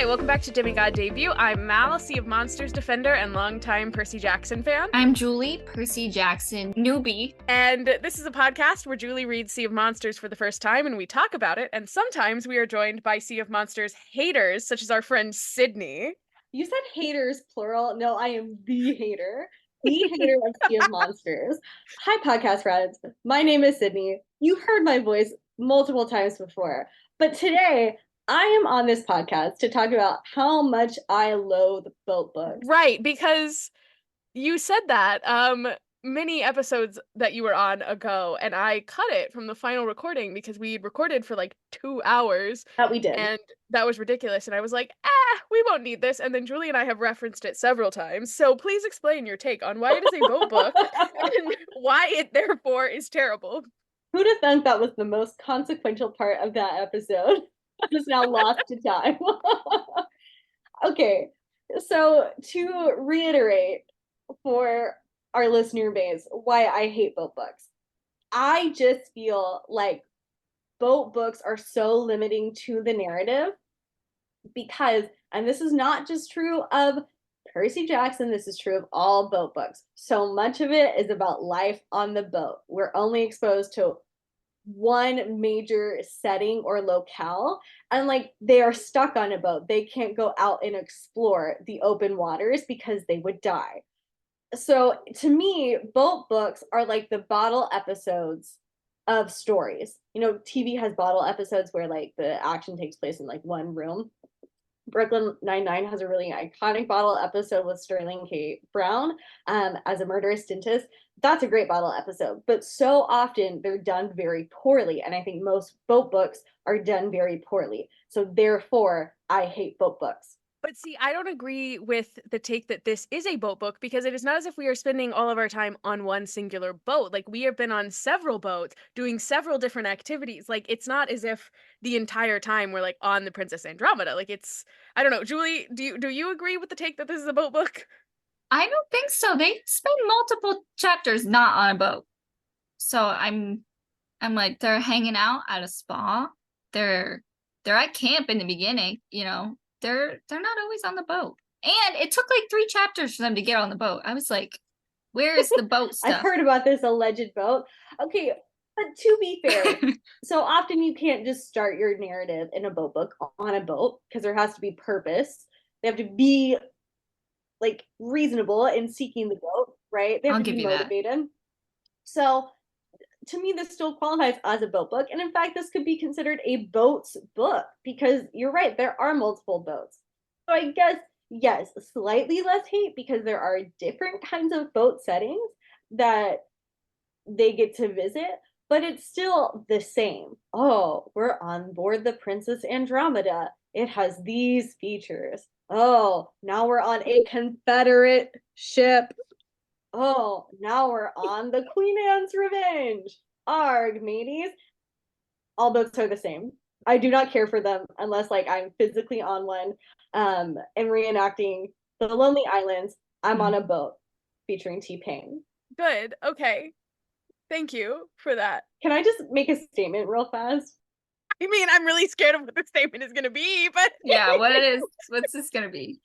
Hi, welcome back to Demigod Debut. I'm Mal, Sea of Monsters defender and longtime Percy Jackson fan. I'm Julie, Percy Jackson newbie. And this is a podcast where Julie reads Sea of Monsters for the first time and we talk about it. And sometimes we are joined by Sea of Monsters haters, such as our friend Sydney. You said haters, plural. No, I am the hater. The hater of Sea of Monsters. Hi, podcast friends. My name is Sydney. You heard my voice multiple times before. But today, I am on this podcast to talk about how much I loathe boat books. Right, because you said that many episodes that you were on ago, and I cut it from the final recording because we recorded for like 2 hours. That we did. And that was ridiculous. And I was like, we won't need this. And then Julie and I have referenced it several times. So please explain your take on why it is a boat book and why it therefore is terrible. Who'd have thought that was the most consequential part of that episode? Just now lost to time. Okay, so to reiterate for our listener base why I hate boat books, I just feel like boat books are so limiting to the narrative because, and this is not just true of Percy Jackson, this is true of all boat books. So much of it is about life on the boat. We're only exposed to one major setting or locale, and like they are stuck on a boat. They can't go out and explore the open waters because they would die. So to me, boat books are like the bottle episodes of stories. You know, TV has bottle episodes where like the action takes place in like one room. Brooklyn Nine-Nine has a really iconic bottle episode with Sterling K. Brown as a murderous dentist. That's a great bottle episode, but so often they're done very poorly, and I think most boat books are done very poorly. So therefore, I hate boat books. But see, I don't agree with the take that this is a boat book because it is not as if we are spending all of our time on one singular boat. Like, we have been on several boats doing several different activities. Like, it's not as if the entire time we're like on the Princess Andromeda. Like, it's, I don't know. Julie, do you agree with the take that this is a boat book? I don't think so. They spend multiple chapters not on a boat. So I'm like, they're hanging out at a spa. They're at camp in the beginning, you know. They're not always on the boat. And it took like 3 chapters for them to get on the boat. I was like, where is the boat stuff? I've heard about this alleged boat. Okay, but to be fair, so often you can't just start your narrative in a boat book on a boat because there has to be purpose. They have to be like reasonable in seeking the boat, right? They have to be motivated. So to me, this still qualifies as a boat book. And in fact, this could be considered a boat's book because you're right, there are multiple boats. So I guess, yes, slightly less hate because there are different kinds of boat settings that they get to visit, but it's still the same. Oh, we're on board the Princess Andromeda. It has these features. Oh, now we're on a Confederate ship. Oh, now we're on the Queen Anne's Revenge. Arg, mateys. All boats are the same. I do not care for them unless like I'm physically on one and reenacting the Lonely Islands. I'm on a boat featuring T-Pain. Good. Okay. Thank you for that. Can I just make a statement real fast? I mean, I'm really scared of what the statement is going to be, but yeah, what's this going to be?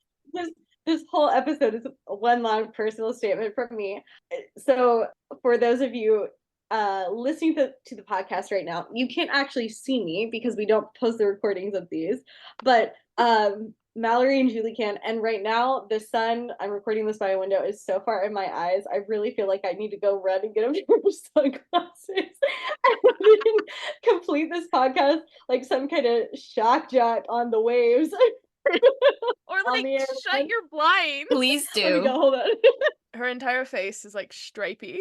This whole episode is one long personal statement from me. So for those of you listening to the podcast right now, you can't actually see me because we don't post the recordings of these, but Mallory and Julie can. And right now, the sun, I'm recording this by a window, is so far in my eyes. I really feel like I need to go run and get a pair of sunglasses and complete this podcast like some kind of shock jock on the waves. Or like shut your blinds. Please do. Hold on. Her entire face is like stripy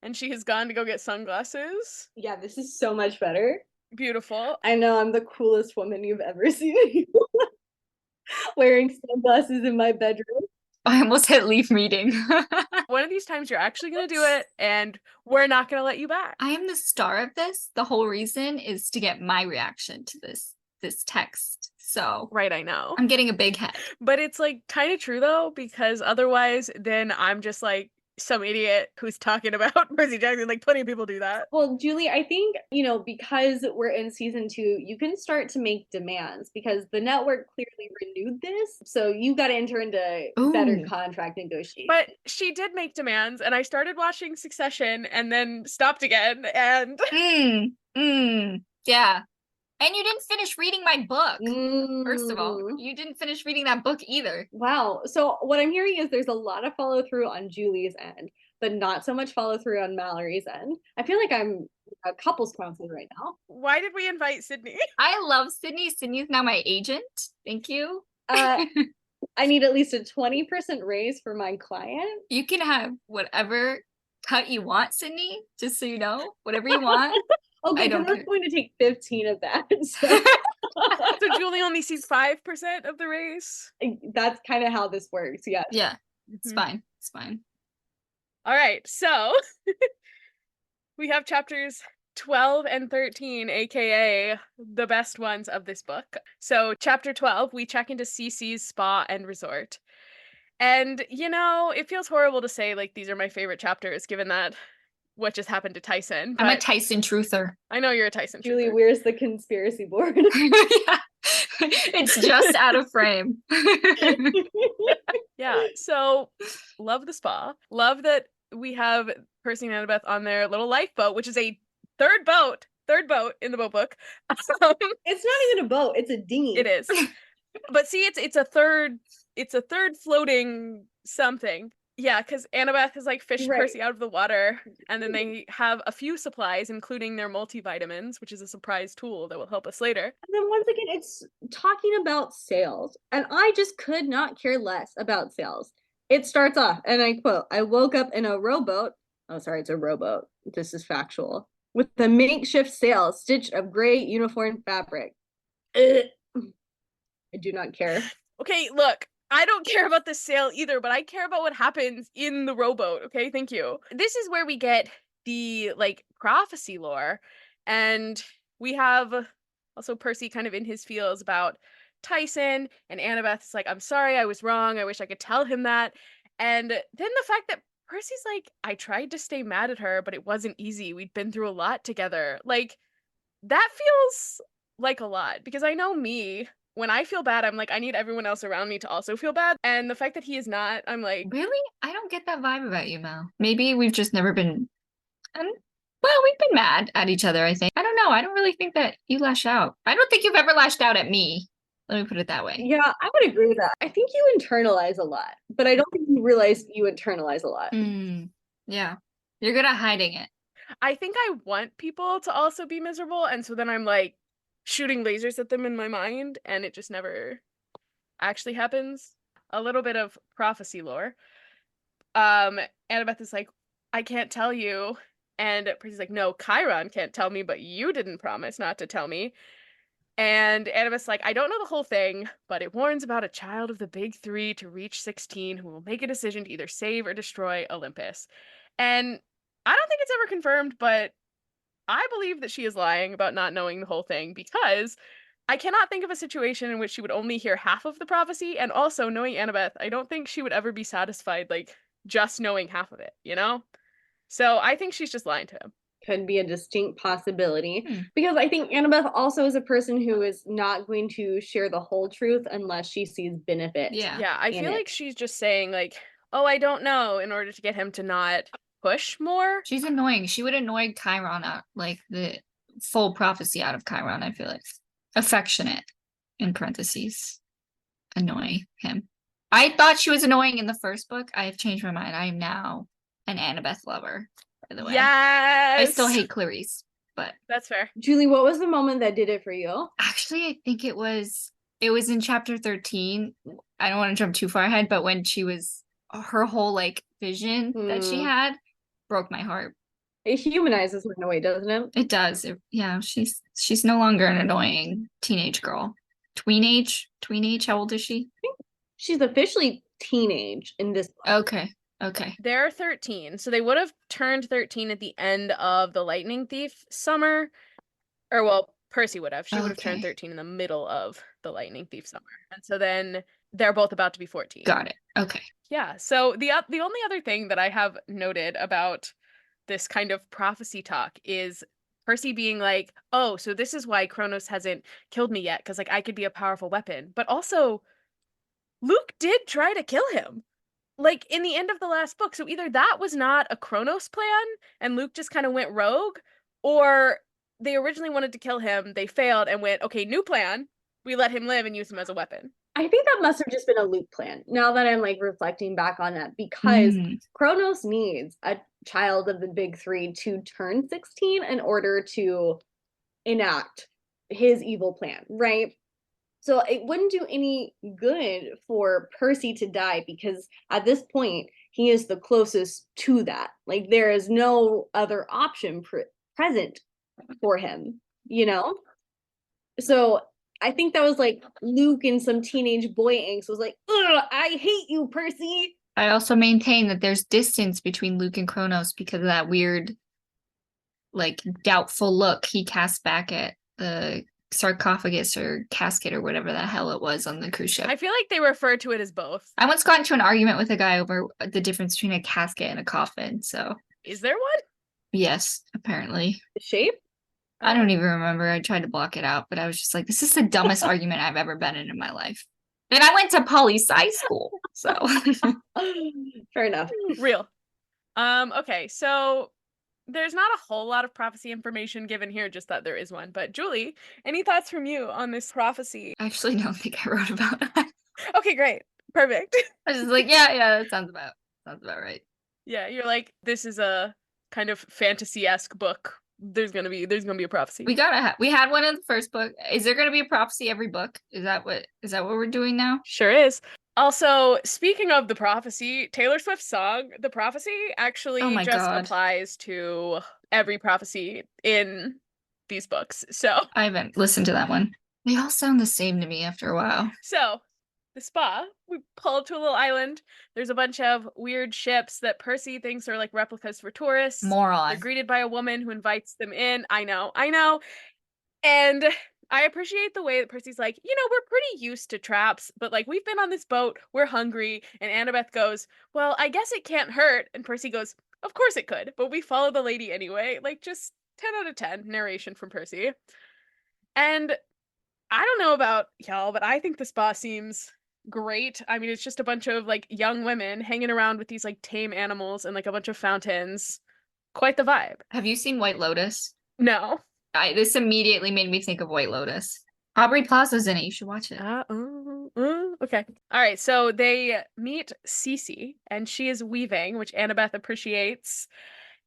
and she has gone to go get sunglasses. Yeah, this is so much better. Beautiful. I know, I'm the coolest woman you've ever seen. Wearing sunglasses in my bedroom. I almost hit leave meeting. One of these times you're actually going to do it and we're not going to let you back. I am the star of this. The whole reason is to get my reaction to this text. So right, I know. I'm getting a big head. But it's like kind of true though, because otherwise then I'm just like some idiot who's talking about Percy Jackson. Like, plenty of people do that. Well, Julie, I think, because we're in season 2, you can start to make demands because the network clearly renewed this. So you got to enter into better Ooh. contract negotiations. But she did make demands, and I started watching Succession and then stopped again. And Yeah. And you didn't finish reading my book. First of all, Mm. you didn't finish reading that book either. Wow. So what I'm hearing is there's a lot of follow through on Julie's end, but not so much follow through on Mallory's end. I feel like I'm a couples counselor right now. why did we invite Sydney? I love Sydney. Sydney's now my agent. Thank you. I need at least a 20% raise for my client. You can have whatever cut you want, Sydney, just so you know. Whatever you want. Okay, I don't I'm care. going to take 15 of that. So So Julie only sees 5% of the race. that's kind of how this works. Yeah. Yeah, it's Mhm. fine. It's fine. All right, so we have chapters 12 and 13, aka the best ones of this book. So chapter 12, we check into Cece's spa and resort. And, it feels horrible to say, like, these are my favorite chapters, given that what just happened to Tyson. I'm a But Tyson truther. I know you're a Tyson Julie, truther. where's the conspiracy board? Yeah. It's just out of frame. Yeah, so love the spa. Love that we have Percy and Annabeth on their little lifeboat, which is a third boat in the boat book. It's not even a boat, it's a dinghy. It is. But see, it's a third floating something. Yeah, because Annabeth has like fished Right. Percy out of the water, and then they have a few supplies, including their multivitamins, which is a surprise tool that will help us later. And then once again, it's talking about sales. And I just could not care less about sales. It starts off, and I quote, I woke up in a rowboat. Oh, sorry, it's a rowboat. This is factual. With a makeshift sail stitched of gray uniform fabric. Ugh. I do not care. Okay, look, I don't care about the sail either, but I care about what happens in the rowboat. Okay, thank you. This is where we get the prophecy lore, and we have also Percy kind of in his feels about Tyson, and Annabeth's like, I'm sorry, I was wrong. I wish I could tell him that. And then the fact that Percy's like, I tried to stay mad at her, but it wasn't easy. We'd been through a lot together. Like, that feels like a lot, because I know me. When I feel bad, I'm like, I need everyone else around me to also feel bad. And the fact that he is not, I'm like, Really? I don't get that vibe about you, Mel. Maybe we've just never been. Well, we've been mad at each other, I think. I don't know. I don't really think that you lash out. I don't think you've ever lashed out at me. Let me put it that way. Yeah, I would agree with that. I think you internalize a lot, but I don't think you realize you internalize a lot. Yeah. You're good at hiding it. I think I want people to also be miserable. And so then I'm like shooting lasers at them in my mind, and it just never actually happens. A little bit of prophecy lore. Annabeth is like, I can't tell you. And Percy's like, no, Chiron can't tell me, but you didn't promise not to tell me. And Annabeth's like, I don't know the whole thing, but it warns about a child of the big 3 to reach 16 who will make a decision to either save or destroy Olympus. And I don't think it's ever confirmed, but I believe that she is lying about not knowing the whole thing, because I cannot think of a situation in which she would only hear half of the prophecy. And also, knowing Annabeth, I don't think she would ever be satisfied, just knowing half of it, So I think she's just lying to him. Could be a distinct possibility, because I think Annabeth also is a person who is not going to share the whole truth unless she sees benefit. Yeah, I feel like she's just saying oh, I don't know, in order to get him to not push more. She's annoying. She would annoy Chiron out, the full prophecy out of Chiron, I feel like. Affectionate, in parentheses. Annoy him. I thought she was annoying in the first book. I have changed my mind. I am now an Annabeth lover, by the way. Yes! I still hate Clarice, but that's fair. Julie, what was the moment that did it for you? Actually, I think it was in chapter 13. I don't want to jump too far ahead, but when she was, her whole vision that she had broke my heart. It humanizes her in a way, doesn't it? It does. Yeah, she's no longer an annoying teenage girl. Tweenage? How old is she? I think she's officially teenage in this book. Okay. They're 13, so they would have turned 13 at the end of the Lightning Thief summer. Or, well, Percy would have. She would have turned 13 in the middle of the Lightning Thief summer. And so then they're both about to be 14. Got it. Okay. Yeah. So the only other thing that I have noted about this kind of prophecy talk is Percy being like, "Oh, so this is why Kronos hasn't killed me yet, because like I could be a powerful weapon." But also, Luke did try to kill him, like in the end of the last book. So either that was not a Kronos plan, and Luke just kind of went rogue, or they originally wanted to kill him, they failed, and went, "Okay, new plan. We let him live and use him as a weapon." I think that must have just been a Luke plan. Now that I'm like reflecting back on that, because Kronos needs a child of the big three to turn 16 in order to enact his evil plan, right? So it wouldn't do any good for Percy to die, because at this point he is the closest to that. Like there is no other option present for him, you know? So I think that was like Luke and some teenage boy angst was like, ugh, I hate you, Percy. I also maintain that there's distance between Luke and Kronos because of that weird, like, doubtful look he cast back at the sarcophagus or casket or whatever the hell it was on the cruise ship. I feel like they refer to it as both. I once got into an argument with a guy over the difference between a casket and a coffin, so. Is there one? Yes, apparently. The shape? I don't even remember. I tried to block it out, but I was just like, this is the dumbest argument I've ever been in my life. And I went to poli-sci school, so. Fair enough. Real. Okay, so there's not a whole lot of prophecy information given here, just that there is one. But Julie, any thoughts from you on this prophecy? I actually don't think I wrote about that. Okay, great. Perfect. I was just like, yeah, that sounds about right. Yeah, you're like, this is a kind of fantasy-esque book. There's gonna be a prophecy. We had one in the first book. Is there gonna be a prophecy every book? Is that what we're doing now? Sure is. Also, speaking of the prophecy, Taylor Swift's song, The Prophecy, actually applies to every prophecy in these books. So I haven't listened to that one. They all sound the same to me after a while. So the spa, we pull up to a little island. There's a bunch of weird ships that Percy thinks are like replicas for tourists. Moron. They're greeted by a woman who invites them in. I know. And I appreciate the way that Percy's like, we're pretty used to traps, but like we've been on this boat, we're hungry. And Annabeth goes, well, I guess it can't hurt. And Percy goes, of course it could, but we follow the lady anyway. Like just 10 out of 10 narration from Percy. And I don't know about y'all, but I think the spa seems great. I mean, it's just a bunch of like young women hanging around with these like tame animals and like a bunch of fountains. Quite the vibe. Have you seen White Lotus? No. This immediately made me think of White Lotus. Aubrey Plaza's in it. You should watch it. Okay. All right. So they meet Cece, and she is weaving, which Annabeth appreciates.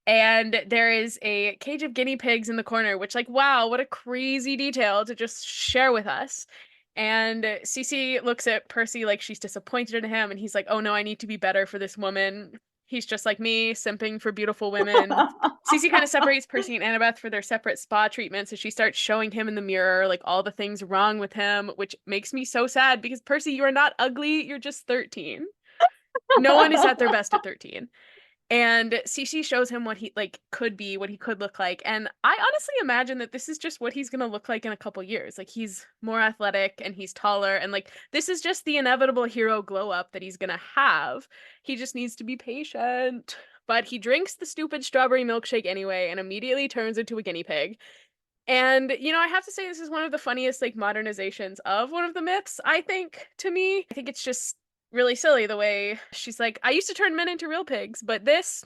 And there is a cage of guinea pigs in the corner, which, like, wow, what a crazy detail to just share with us. And Cece looks at Percy like she's disappointed in him, and he's like, oh no, I need to be better for this woman. He's just like me, simping for beautiful women. Cece kind of separates Percy and Annabeth for their separate spa treatments, and she starts showing him in the mirror like all the things wrong with him, which makes me so sad because Percy, you are not ugly, you're just 13. No one is at their best at 13. And Cece shows him what he like could be, what he could look like. And I honestly imagine that this is just what he's going to look like in a couple years. Like he's more athletic and he's taller, and like this is just the inevitable hero glow up that he's going to have. He just needs to be patient. But he drinks the stupid strawberry milkshake anyway and immediately turns into a guinea pig. And, I have to say this is one of the funniest like modernizations of one of the myths, I think, to me. I think it's just really silly the way she's like, I used to turn men into real pigs, but this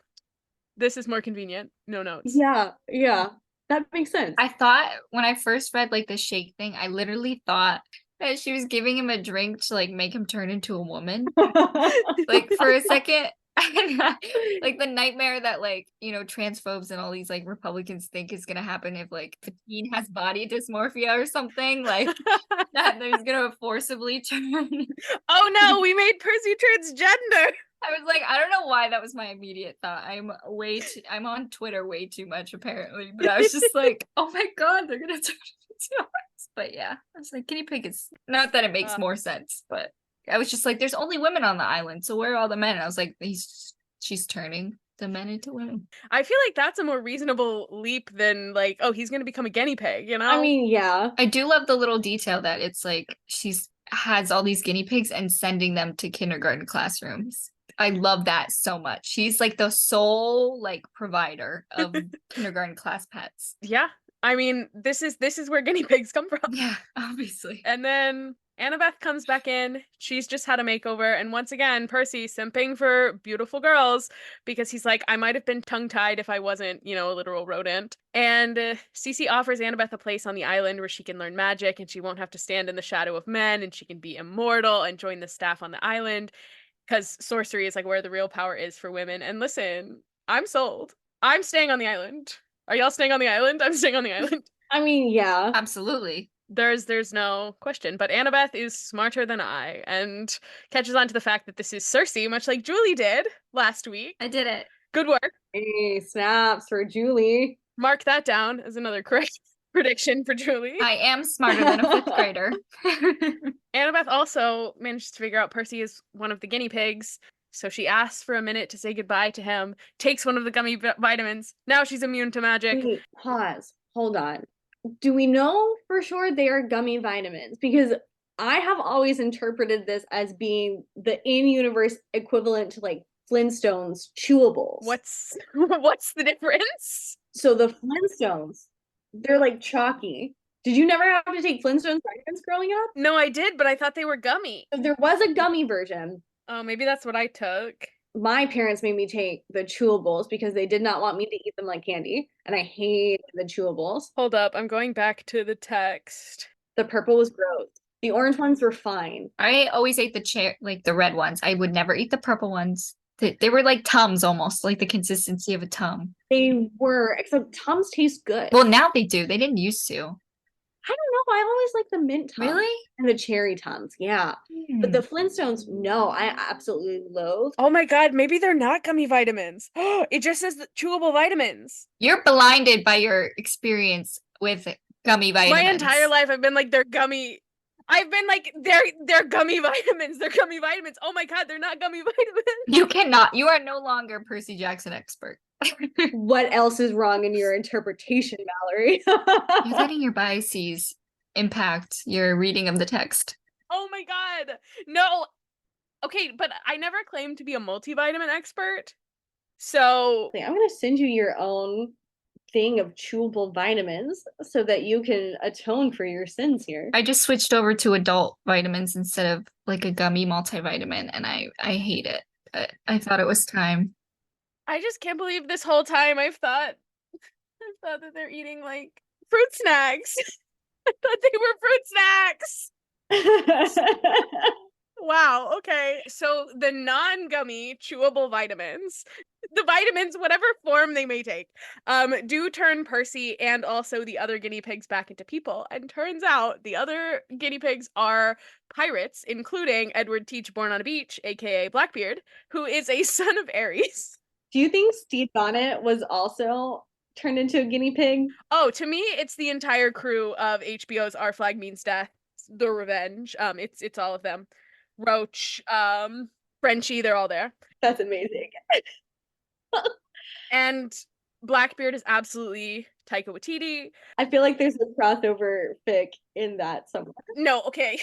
is more convenient. No notes. Yeah, that makes sense. I thought when I first read like the shake thing, I literally thought that she was giving him a drink to like make him turn into a woman. Like for a second, like the nightmare that like transphobes and all these like Republicans think is gonna happen if like a teen has body dysmorphia or something, like that there's gonna forcibly turn. Oh no, we made Percy transgender. I was like, I don't know why that was my immediate thought. I'm on Twitter way too much apparently, but I was just like, oh my god, they're gonna turn into us. But yeah, I was like, guinea pig is not that it makes more sense, but I was just like, there's only women on the island, so where are all the men? And I was like, she's turning the men into women. I feel like that's a more reasonable leap than like, oh, he's gonna become a guinea pig, I mean, yeah. I do love the little detail that it's like she's has all these guinea pigs and sending them to kindergarten classrooms. I love that so much. She's like the sole like provider of kindergarten class pets. Yeah. I mean, this is where guinea pigs come from. Yeah, obviously. And then Annabeth comes back in. She's just had a makeover. And once again, Percy simping for beautiful girls because he's like, I might have been tongue-tied if I wasn't, a literal rodent. And Cece offers Annabeth a place on the island where she can learn magic and she won't have to stand in the shadow of men and she can be immortal and join the staff on the island because sorcery is like where the real power is for women. And listen, I'm sold. I'm staying on the island. Are y'all staying on the island? I'm staying on the island. I mean, yeah. Absolutely. There's no question, but Annabeth is smarter than I and catches on to the fact that this is Cersei, much like Julie did last week. I did it. Good work. Hey, snaps for Julie. Mark that down as another correct prediction for Julie. I am smarter than a 5th grader. Annabeth also manages to figure out Percy is one of the guinea pigs, so she asks for a minute to say goodbye to him, takes one of the gummy vitamins. Now she's immune to magic. Wait, pause. Hold on. Do we know for sure they are gummy vitamins? Because I have always interpreted this as being the in-universe equivalent to like Flintstones chewables. What's the difference? So the Flintstones, they're like chalky. Did you never have to take Flintstones vitamins growing up? No, I did, but I thought they were gummy. So there was a gummy version. Oh, maybe that's what I took. My parents made me take the chewables because they did not want me to eat them like candy, and I hated the chewables. Hold up, I'm going back to the text. The purple was gross. The orange ones were fine. I always ate the red ones. I would never eat the purple ones. They were like Tums almost, like the consistency of a Tum. They were, except Tums taste good. Well, now they do. They didn't used to. I don't know. I always like the mint Tums. Really? And the cherry Tums, yeah. But the Flintstones, no, I absolutely loathe. Oh my god, maybe they're not gummy vitamins. It just says chewable vitamins. You're blinded by your experience with gummy vitamins. My entire life I've been like, they're gummy. I've been like, they're gummy vitamins. They're gummy vitamins. Oh my god, they're not gummy vitamins. You are no longer Percy Jackson expert. What else is wrong in your interpretation, Mallory? You're letting your biases impact your reading of the text. Oh my god. No. Okay, but I never claimed to be a multivitamin expert. So I'm going to send you your own thing of chewable vitamins so that you can atone for your sins here. I just switched over to adult vitamins instead of like a gummy multivitamin, and I hate it. I thought it was time. I just can't believe this whole time I've thought that they're eating like fruit snacks. I thought they were fruit snacks. Wow, okay. So the non-gummy chewable vitamins, the vitamins, whatever form they may take, do turn Percy and also the other guinea pigs back into people. And turns out the other guinea pigs are pirates, including Edward Teach born on a beach, aka Blackbeard, who is a son of Ares. Do you think Steve Bonnet was also turned into a guinea pig? Oh, to me, it's the entire crew of HBO's Our Flag Means Death, The Revenge. It's all of them. Roach, Frenchie, they're all there. That's amazing. And Blackbeard is absolutely Taika Waititi. I feel like there's a crossover fic in that somewhere. No, okay.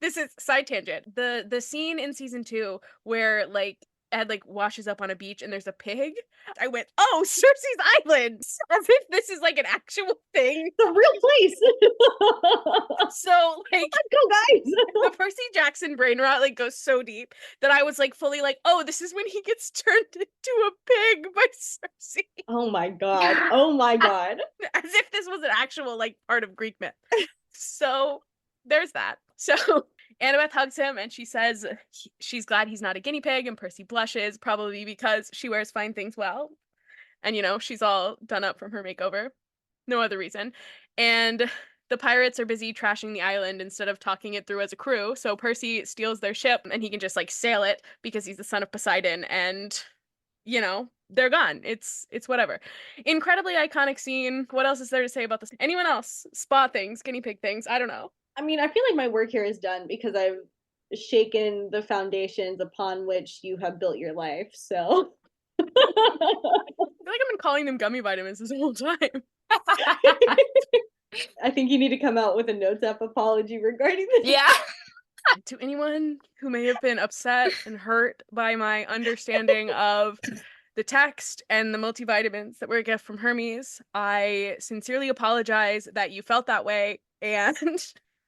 This is side tangent. The scene in season 2 where like Ed like washes up on a beach and there's a pig. I went, oh, Cersei's Island, as if this is like an actual thing. It's a real place. So like, let's go, guys. The Percy Jackson brain rot like goes so deep that I was like fully like, oh, this is when he gets turned into a pig by Cersei. Oh my god. Oh my god. As if this was an actual like part of Greek myth. So there's that. So Annabeth hugs him and she says she's glad he's not a guinea pig, and Percy blushes, probably because she wears fine things well. And, she's all done up from her makeover. No other reason. And the pirates are busy trashing the island instead of talking it through as a crew. So Percy steals their ship and he can just like sail it because he's the son of Poseidon, and, they're gone. It's whatever. Incredibly iconic scene. What else is there to say about this? Anyone else? Spot things, guinea pig things. I don't know. I mean, I feel like my work here is done because I've shaken the foundations upon which you have built your life. So I feel like I've been calling them gummy vitamins this whole time. I think you need to come out with a notes app apology regarding this. Yeah. To anyone who may have been upset and hurt by my understanding of the text and the multivitamins that were a gift from Hermes, I sincerely apologize that you felt that way. And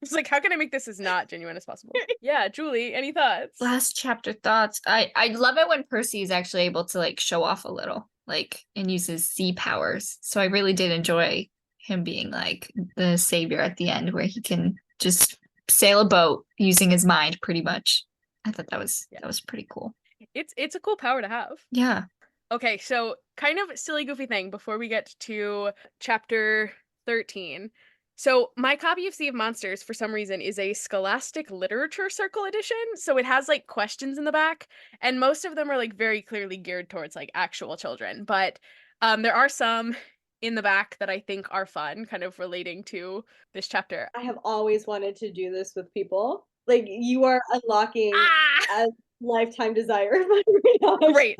it's like, how can I make this as not genuine as possible? Yeah, Julie, any thoughts? Last chapter thoughts. I love it when Percy is actually able to like show off a little, like, and use his sea powers. So I really did enjoy him being like the savior at the end, where he can just sail a boat using his mind, pretty much. I thought that was pretty cool. It's a cool power to have. Yeah. Okay, so kind of silly, goofy thing before we get to chapter 13. So my copy of Sea of Monsters, for some reason, is a Scholastic Literature Circle edition. So it has like questions in the back, and most of them are like very clearly geared towards like actual children. But there are some in the back that I think are fun, kind of relating to this chapter. I have always wanted to do this with people. Like, you are unlocking Ah! a lifetime desire of mine right now. Great.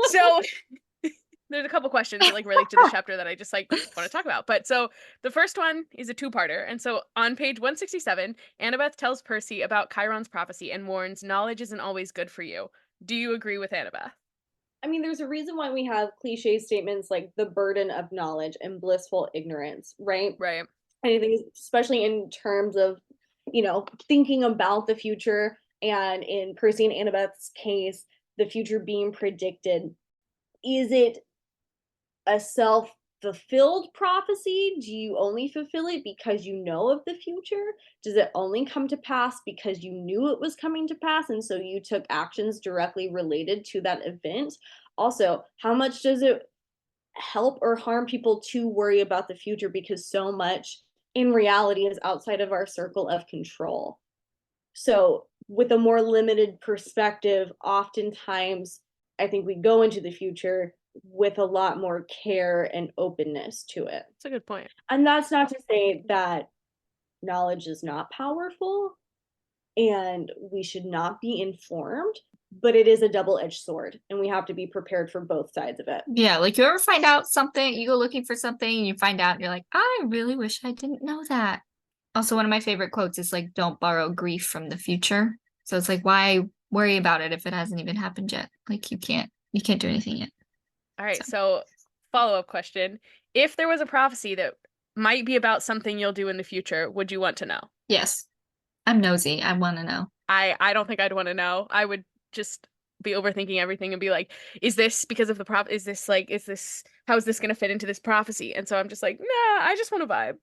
So there's a couple questions that like relate to the chapter that I just like want to talk about. But so the first one is a two-parter. And so on page 167, Annabeth tells Percy about Chiron's prophecy and warns knowledge isn't always good for you. Do you agree with Annabeth? I mean, there's a reason why we have cliche statements like the burden of knowledge and blissful ignorance, right? Right. And I think, especially in terms of, thinking about the future, and in Percy and Annabeth's case, the future being predicted. Is it a self-fulfilled prophecy? Do you only fulfill it because you know of the future? Does it only come to pass because you knew it was coming to pass and so you took actions directly related to that event? Also, how much does it help or harm people to worry about the future, because so much in reality is outside of our circle of control? So with a more limited perspective, oftentimes I think we go into the future with a lot more care and openness to it. That's a good point. And that's not to say that knowledge is not powerful and we should not be informed, but it is a double-edged sword and we have to be prepared for both sides of it. Yeah, like you ever find out something, you go looking for something and you find out and you're like, I really wish I didn't know that. Also, one of my favorite quotes is like, don't borrow grief from the future. So it's like, why worry about it if it hasn't even happened yet? Like you can't do anything yet. All right. So follow-up question. If there was a prophecy that might be about something you'll do in the future, would you want to know? Yes. I'm nosy. I want to know. I don't think I'd want to know. I would just be overthinking everything and be like, is this because of the is this how is this going to fit into this prophecy? And so I'm just like, nah, I just want to vibe.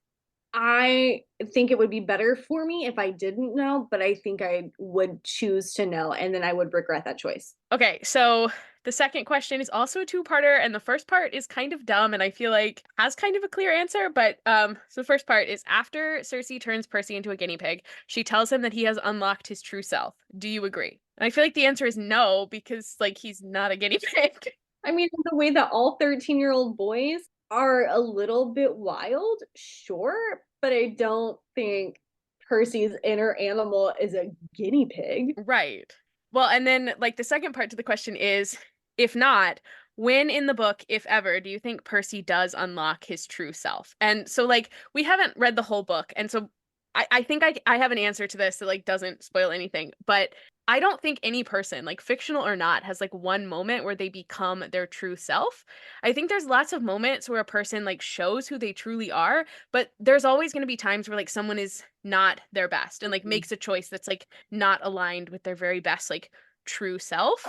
I think it would be better for me if I didn't know, but I think I would choose to know, and then I would regret that choice. Okay, so the second question is also a two-parter, and the first part is kind of dumb, and I feel like has kind of a clear answer, but so the first part is after Cersei turns Percy into a guinea pig, she tells him that he has unlocked his true self. Do you agree? And I feel like the answer is no, because like he's not a guinea pig. I mean, the way that all 13-year-old boys are a little bit wild, sure, but I don't think Percy's inner animal is a guinea pig. Right. Well, and then like the second part to the question is, if not, when in the book, if ever, do you think Percy does unlock his true self? And so like we haven't read the whole book, and so I think I have an answer to this that like doesn't spoil anything, but I don't think any person, like fictional or not, has like one moment where they become their true self. I think there's lots of moments where a person like shows who they truly are, but there's always going to be times where like someone is not their best and like makes a choice that's like not aligned with their very best like true self.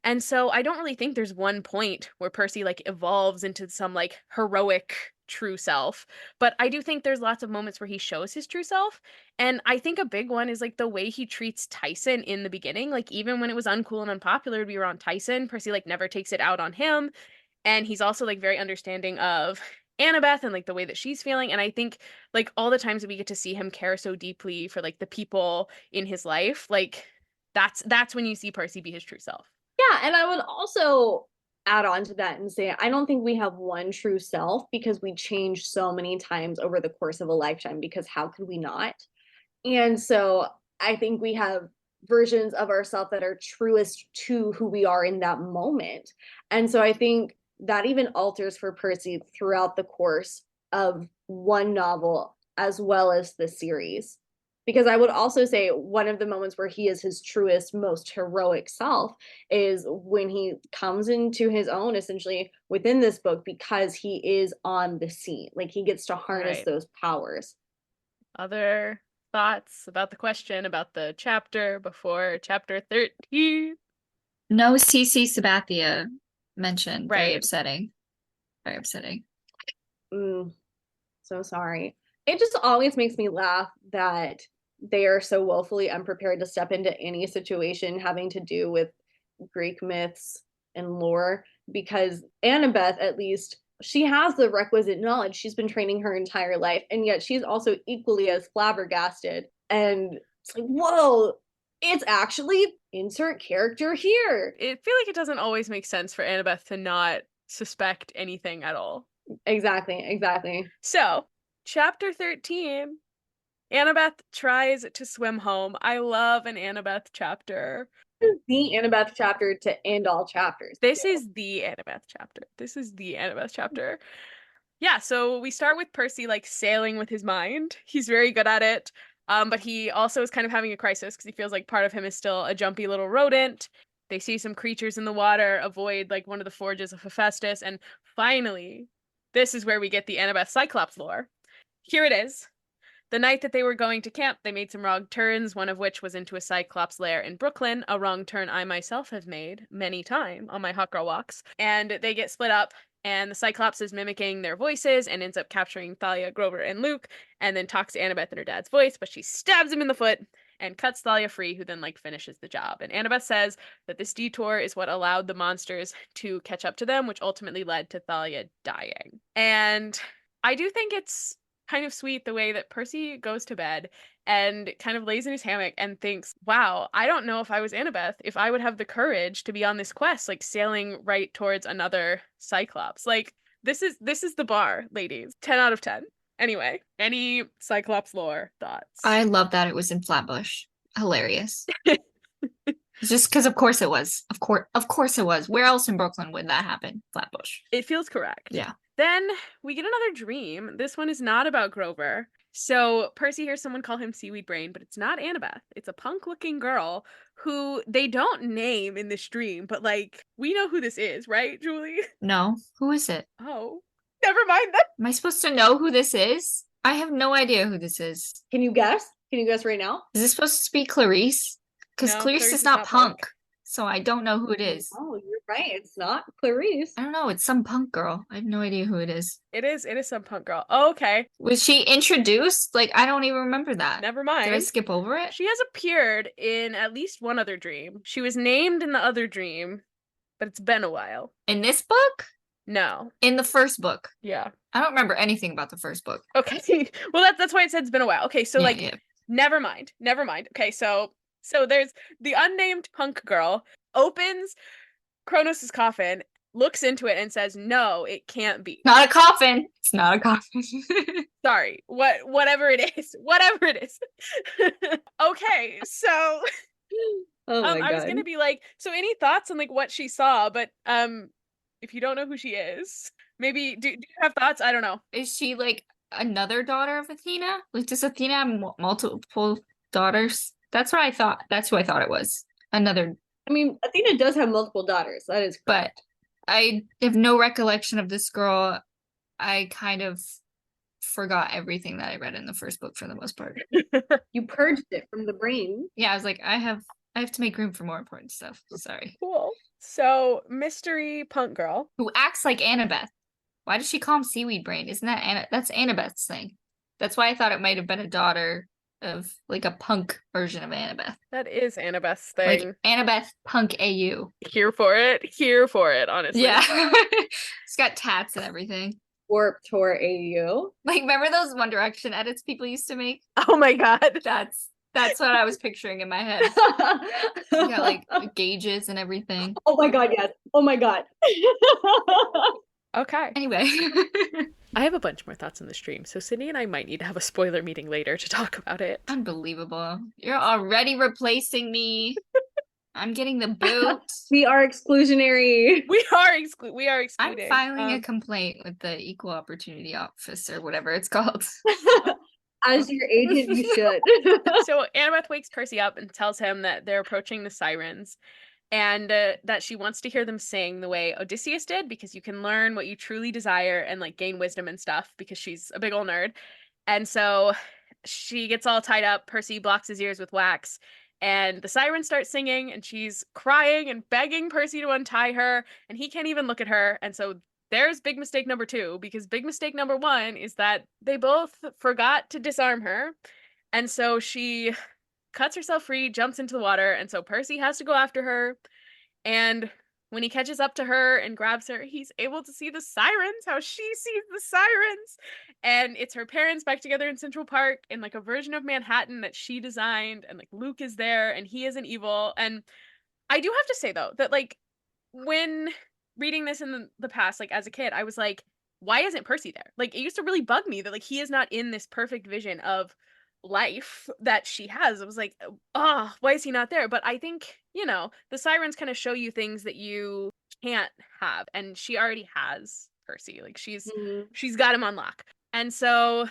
And so I don't really think there's one point where Percy like evolves into some like heroic true self, but I do think there's lots of moments where he shows his true self. And I think a big one is like the way he treats Tyson in the beginning. Like even when it was uncool and unpopular to be around Tyson, Percy like never takes it out on him. And he's also like very understanding of Annabeth and like the way that she's feeling. And I think like all the times that we get to see him care so deeply for like the people in his life, like that's when you see Percy be his true self. Yeah, and I would also add on to that and say I don't think we have one true self, because we change so many times over the course of a lifetime, because how could we not? And so I think we have versions of ourselves that are truest to who we are in that moment. And so I think that even alters for Percy throughout the course of one novel as well as the series. Because I would also say one of the moments where he is his truest, most heroic self is when he comes into his own essentially within this book because he is on the scene. Like he gets to harness Right. those powers. Other thoughts about the question, about the chapter before chapter 13? No CC Sabathia mentioned. Very Right. upsetting. Very upsetting. So sorry. It just always makes me laugh that they are so woefully unprepared to step into any situation having to do with Greek myths and lore because Annabeth, at least, she has the requisite knowledge. She's been training her entire life, and yet she's also equally as flabbergasted. And it's like, whoa, it's actually insert character here. I feel like it doesn't always make sense for Annabeth to not suspect anything at all. Exactly. So, chapter 13, Annabeth tries to swim home. I love an Annabeth chapter. The Annabeth chapter to end all chapters. This is the Annabeth chapter. Yeah, so we start with Percy like sailing with his mind. He's very good at it. But he also is kind of having a crisis because he feels like part of him is still a jumpy little rodent. They see some creatures in the water, avoid like one of the forges of Hephaestus, and finally, this is where we get the Annabeth Cyclops lore. Here it is. The night that they were going to camp, they made some wrong turns, one of which was into a Cyclops lair in Brooklyn, a wrong turn I myself have made many times on my hot girl walks. And they get split up, and the Cyclops is mimicking their voices and ends up capturing Thalia, Grover, and Luke, and then talks to Annabeth in her dad's voice, but she stabs him in the foot and cuts Thalia free, who then like finishes the job. And Annabeth says that this detour is what allowed the monsters to catch up to them, which ultimately led to Thalia dying. And I do think it's kind of sweet the way that Percy goes to bed and kind of lays in his hammock and thinks, wow, I don't know if I was Annabeth, if I would have the courage to be on this quest, like sailing right towards another Cyclops. Like, this is the bar, ladies. 10 out of 10. Anyway, any Cyclops lore thoughts? I love that it was in Flatbush. Hilarious. Just because of course it was. Of course it was. Where else in Brooklyn would that happen? Flatbush. It feels correct. Yeah. Then we get another dream. This one is not about Grover. So Percy hears someone call him Seaweed Brain, but it's not Annabeth. It's a punk-looking girl who they don't name in this dream, but like we know who this is, right, Julie? No. Who is it? Oh, never mind that. Am I supposed to know who this is? I have no idea who this is. Can you guess? Can you guess right now? Is this supposed to be Clarice? Because No, Clarice is not punk. So I don't know who it is. Oh, you're right. It's not Clarice. I don't know. It's some punk girl. I have no idea who it is. It is some punk girl. Oh, okay. Was she introduced? Like, I don't even remember that. Never mind. Did I skip over it? She has appeared in at least one other dream. She was named in the other dream, but it's been a while. In this book? No. In the first book. Yeah. I don't remember anything about the first book. Okay. Well, that's why it said it's been a while. Okay, so Yeah. never mind. Okay, so there's the unnamed punk girl opens Kronos' coffin, looks into it, and says, "No, it can't be. Not a coffin. It's not a coffin." Sorry. Whatever it is. Okay, so Oh my God. I was gonna be like, so any thoughts on like what she saw, but if you don't know who she is, maybe do you have thoughts? I don't know. Is she like another daughter of Athena? Like, does Athena have multiple daughters? That's what I thought. That's who I thought it was. Another. I mean, Athena does have multiple daughters. That is correct. But I have no recollection of this girl. I kind of forgot everything that I read in the first book for the most part. You purged it from the brain. Yeah, I was like, I have to make room for more important stuff. Sorry. Cool. So, mystery punk girl. Who acts like Annabeth. Why does she call him Seaweed Brain? Isn't that that's Annabeth's thing? That's why I thought it might have been a daughter of like a punk version of Annabeth. That is Annabeth's thing. Like Annabeth Punk AU. Here for it, honestly. Yeah. It's got tats and everything. Warped Tour AU. Like, remember those One Direction edits people used to make? Oh my God. That's what I was picturing in my head. You got like gauges and everything. Oh my God, yes. Oh my God. Okay. Anyway. I have a bunch more thoughts on the stream, so Sydney and I might need to have a spoiler meeting later to talk about it. Unbelievable. You're already replacing me. I'm getting the boot. We are exclusionary. We are excluding. I'm filing a complaint with the Equal Opportunity Office or whatever it's called. As your agent, you should. So Annabeth wakes Percy up and tells him that they're approaching the sirens, and that she wants to hear them sing the way Odysseus did, because you can learn what you truly desire and like gain wisdom and stuff, because she's a big old nerd. And so she gets all tied up. Percy blocks his ears with wax, and the sirens start singing, and she's crying and begging Percy to untie her, and he can't even look at her. And so there's big mistake number 2, because big mistake number 1 is that they both forgot to disarm her. And so she cuts herself free, jumps into the water, and so Percy has to go after her. And when he catches up to her and grabs her, he's able to see the sirens, how she sees the sirens. And it's her parents back together in Central Park in like a version of Manhattan that she designed. And like Luke is there and he isn't evil. And I do have to say though, that like when reading this in the past, like as a kid, I was like, why isn't Percy there? Like it used to really bug me that like he is not in this perfect vision of life that she has. I was like, oh, why is he not there? But I think, you know, the sirens kind of show you things that you can't have, and she already has Percy. Like she's got him on lock. And so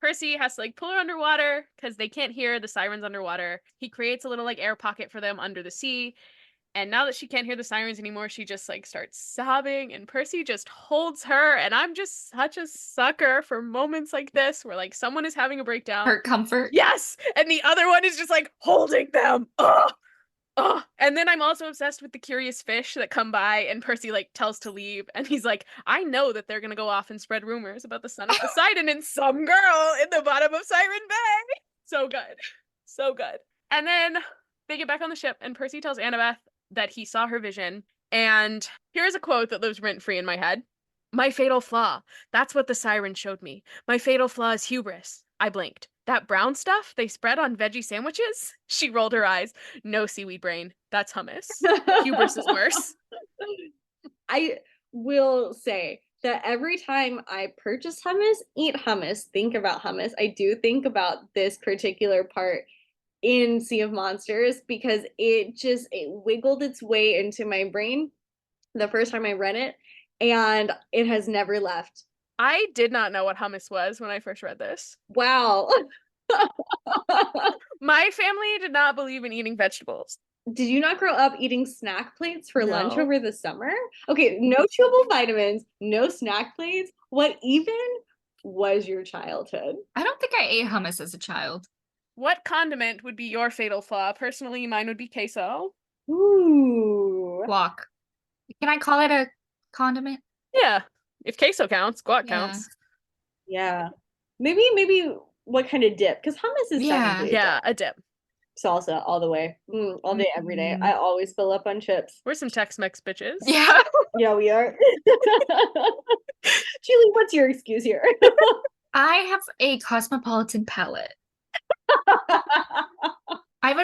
Percy has to like pull her underwater because they can't hear the sirens underwater. He creates a little like air pocket for them under the sea. And now that she can't hear the sirens anymore, she just like starts sobbing, and Percy just holds her. And I'm just such a sucker for moments like this where like someone is having a breakdown. Her comfort. Yes. And the other one is just like holding them. Oh. And then I'm also obsessed with the curious fish that come by, and Percy like tells to leave, and he's like, I know that they're gonna go off and spread rumors about the son of Poseidon and some girl in the bottom of Siren Bay. So good. So good. And then they get back on the ship, and Percy tells Annabeth that he saw her vision. And here's a quote that lives rent-free in my head. My fatal flaw. That's what the siren showed me. My fatal flaw is hubris. I blinked. That brown stuff they spread on veggie sandwiches? She rolled her eyes. No, seaweed brain. That's hummus. Hubris is worse. I will say that every time I purchase hummus, eat hummus, think about hummus, I do think about this particular part in Sea of Monsters, because it wiggled its way into my brain the first time I read it, and it has never left. I did not know what hummus was when I first read this. Wow. My family did not believe in eating vegetables. Did you not grow up eating snack plates for lunch No. over the summer? Okay, no chewable vitamins, no snack plates. What even was your childhood? I don't think I ate hummus as a child. What condiment would be your fatal flaw? Personally, mine would be queso. Ooh. Guac. Can I call it a condiment? Yeah. If queso counts, guac Yeah. counts. Yeah. Maybe what kind of dip? Because hummus is technically Yeah, a a dip. salsa all the way. All day, every day. I always fill up on chips. We're some Tex-Mex bitches. Yeah. Yeah, we are. Julie, what's your excuse here? I have a cosmopolitan palate.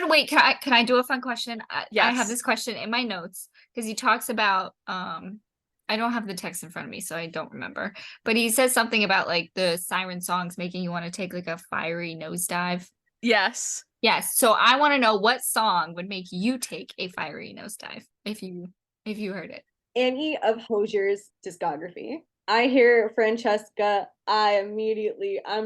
Wait, can I do a fun question? Yes. I have this question in my notes because he talks about I don't have the text in front of me, so I don't remember. But he says something about like the siren songs making you want to take like a fiery nosedive. Yes. Yes. So I want to know what song would make you take a fiery nosedive if you heard it. Any of Hosier's discography. I hear Francesca, I'm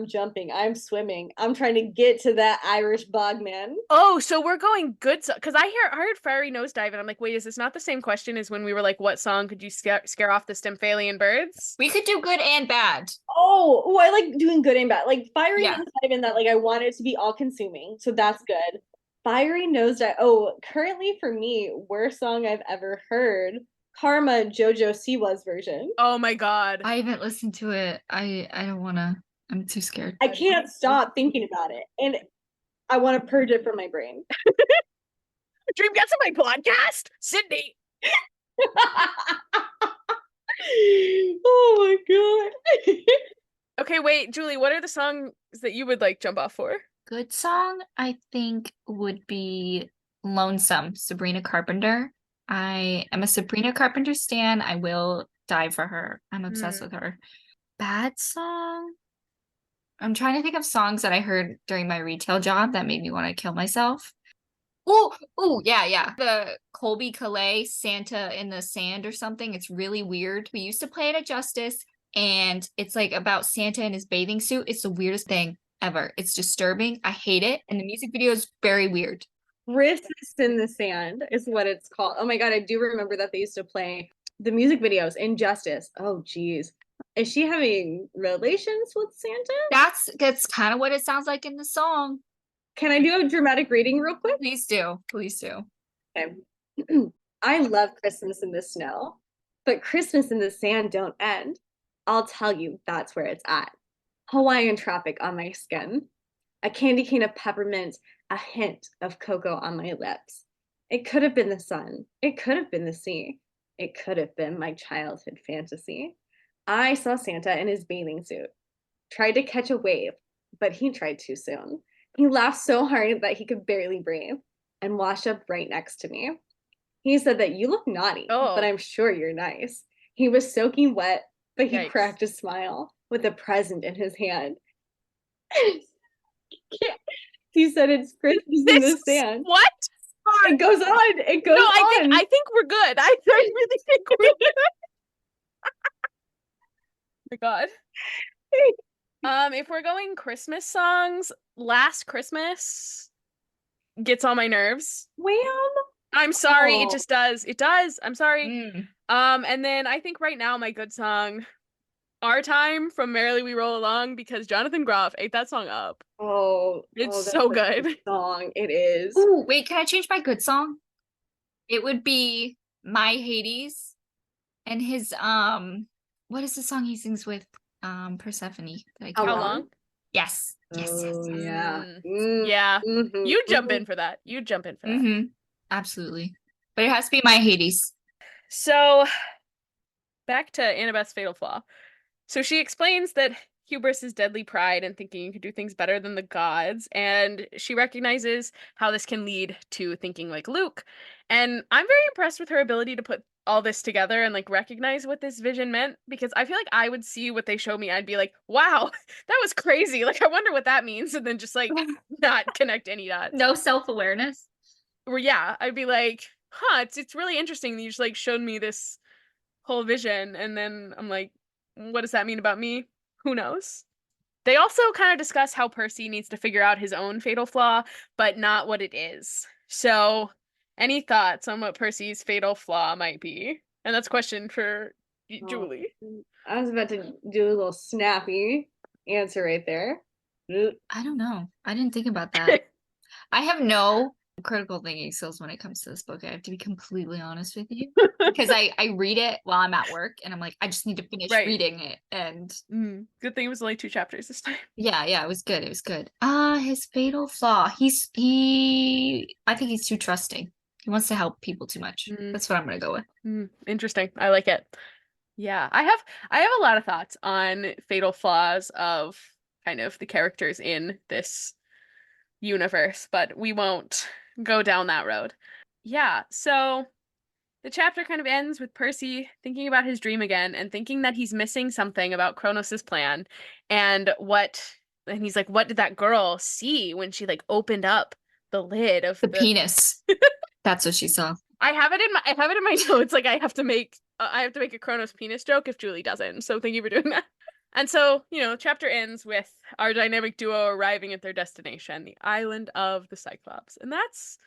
jumping, I'm swimming, I'm trying to get to that Irish bogman. Oh, so we're going good, because I heard fiery nosedive, and I'm like, wait, is this not the same question as when we were like, what song could you scare off the Stymphalian birds? We could do good and bad. Oh, I like doing good and bad. Like fiery Yeah. nosedive in that, like I want it to be all consuming, so that's good. Fiery nosedive. Oh, currently for me, worst song I've ever heard. Karma, Jojo Siwa's version. Oh my god. I haven't listened to it. I don't want to. I'm too scared. I can't stop thinking about it, and I want to purge it from my brain. Dream gets on my podcast, Sydney. Oh my god. Okay, wait, Julie, what are the songs that you would like jump off for? Good song, I think, would be Lonesome, Sabrina Carpenter. I am a Sabrina Carpenter stan. I will die for her. I'm obsessed with her. Bad song? I'm trying to think of songs that I heard during my retail job that made me want to kill myself. Oh, yeah. The Colby Calais, Santa in the Sand or something. It's really weird. We used to play it at Justice, and it's like about Santa in his bathing suit. It's the weirdest thing. ever. It's disturbing. I hate it. And the music video is very weird. Christmas in the Sand is what it's called. Oh my God, I do remember that they used to play the music videos. Injustice. Oh geez. Is she having relations with Santa? That's kind of what it sounds like in the song. Can I do a dramatic reading real quick? Please do. Please do. Okay. I love Christmas in the snow, but Christmas in the sand don't end. I'll tell you, that's where it's at. Hawaiian tropic on my skin, a candy cane of peppermint, a hint of cocoa on my lips. It could have been the sun. It could have been the sea. It could have been my childhood fantasy. I saw Santa in his bathing suit, tried to catch a wave, but he tried too soon. He laughed so hard that he could barely breathe and washed up right next to me. He said that you look naughty, but I'm sure you're nice. He was soaking wet, but he cracked a smile with a present in his hand. He said it's Christmas in the sand. What? It goes on. It goes no, on. I think we're good. I really think we're good. Oh my God. If we're going Christmas songs, Last Christmas gets on my nerves. Wham! I'm sorry, it Oh. just does. It does. I'm sorry. Mm. And then I think right now my good song, Our Time from Merrily We Roll Along, because Jonathan Groff ate that song up. It's That's so a good. song. It is. Ooh, wait, can I change my good song? It would be My Hades and his what is the song he sings with Persephone that I How can't How long? long? Yes. Yes, yes. Oh, yeah. Yeah. Mhm, You jump mhm. in for that. You jump in for that. Mm-hmm. Absolutely. But it has to be My Hades. So back to Annabeth's fatal flaw. So she explains that hubris is deadly pride and thinking you can do things better than the gods, and she recognizes how this can lead to thinking like Luke. And I'm very impressed with her ability to put all this together and like recognize what this vision meant, because I feel like I would see what they show me, I'd be like, wow, that was crazy. Like I wonder what that means, and then just like not connect any dots. No self-awareness. Or yeah, I'd be like, huh, it's really interesting that you just like showed me this whole vision, and then I'm like, what does that mean about me? Who knows? They also kind of discuss how Percy needs to figure out his own fatal flaw, but not what it is. So, any thoughts on what Percy's fatal flaw might be? And that's a question for Julie. I was about to do a little snappy answer right there. I don't know. I didn't think about that. I have no critical thinking skills when it comes to this book. I have to be completely honest with you. Because I read it while I'm at work and I'm like, I just need to finish Right. reading it. And Good thing it was only 2 chapters this time. yeah, it was good. It was good. His fatal flaw. I think he's too trusting. He wants to help people too much. That's what I'm gonna go with. Interesting. I like it. Yeah, I have a lot of thoughts on fatal flaws of kind of the characters in this universe, but we won't go down that road. Yeah, so the chapter kind of ends with Percy thinking about his dream again and thinking that he's missing something about Kronos' plan, and he's like, what did that girl see when she like opened up the lid of The penis. That's what she saw. I have it in my notes. Like I have to make a Kronos penis joke if Julie doesn't. So thank you for doing that. And so, chapter ends with our dynamic duo arriving at their destination, the island of the Cyclops. And that's,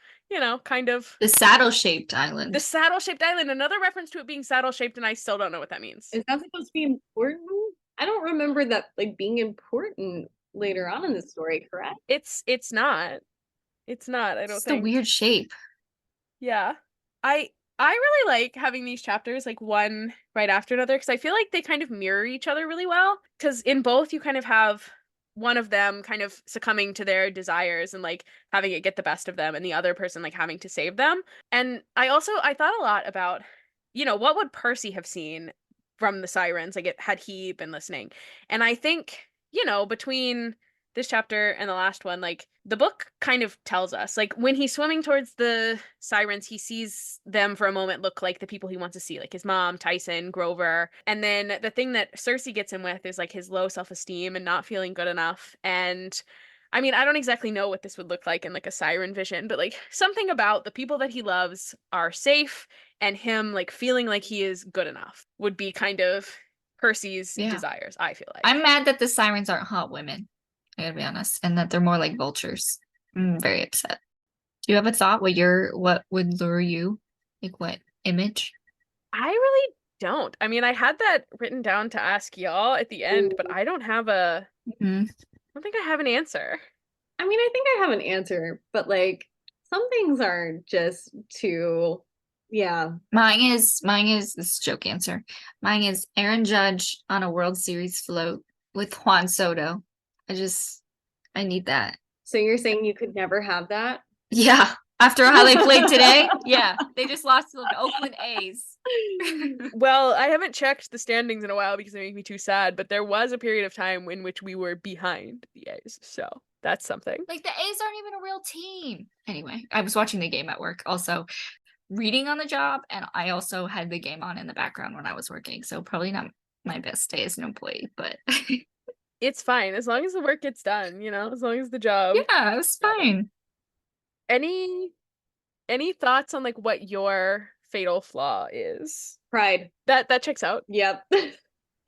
kind of The saddle-shaped island. the saddle-shaped island. Another reference to it being saddle-shaped, and I still don't know what that means. Is that supposed to be important? I don't remember that like being important later on in the story, correct? It's not. It's not, I don't It's think. the weird shape. Yeah. I really like having these chapters like one right after another, because I feel like they kind of mirror each other really well, because in both you kind of have one of them kind of succumbing to their desires and like having it get the best of them, and the other person like having to save them. And I thought a lot about, what would Percy have seen from the sirens, like had he been listening. And I think, between this chapter and the last one, like the book kind of tells us, like when he's swimming towards the sirens, he sees them for a moment look like the people he wants to see, like his mom, Tyson, Grover. And then the thing that Cersei gets him with is like his low self-esteem and not feeling good enough. And I mean, I don't exactly know what this would look like in like a siren vision, but like something about the people that he loves are safe, and him like feeling like he is good enough would be kind of Percy's desires, I feel like. I'm mad that the sirens aren't hot women. I gotta be honest. And that they're more like vultures. I'm very upset. Do you have a thought what would lure you? Like what image? I really don't. I mean, I had that written down to ask y'all at the end, but I don't have Mhm. I don't think I have an answer. I mean, I think I have an answer, but like some things are just too, yeah. Mine is this is a joke answer. Mine is Aaron Judge on a World Series float with Juan Soto. I need that. So you're saying you could never have that? Yeah. After how they played today, yeah. They just lost to the Oakland A's. Well, I haven't checked the standings in a while because they make me too sad, but there was a period of time in which we were behind the A's. So that's something. Like the A's aren't even a real team. Anyway, I was watching the game at work, also reading on the job, and I also had the game on in the background when I was working. So probably not my best day as an employee, but It's fine as long as the work gets done, as long as the job. yeah, it was fine. Any thoughts on like what your fatal flaw is? Pride. That checks out. Yep.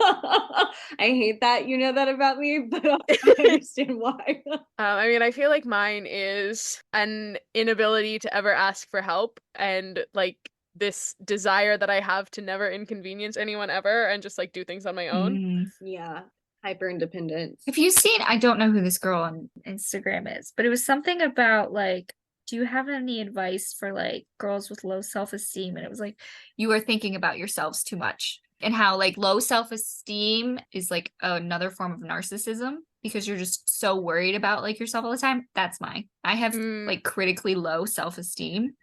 I hate that you know that about me, but I understand why. I mean, I feel like mine is an inability to ever ask for help and like this desire that I have to never inconvenience anyone ever and just like do things on my own. Yeah. Hyper independence. Have you seen, I don't know who this girl on Instagram is, but it was something about like, do you have any advice for like girls with low self-esteem? And it was like, you are thinking about yourselves too much. And how like low self-esteem is like another form of narcissism because you're just so worried about like yourself all the time. That's mine. I have like critically low self-esteem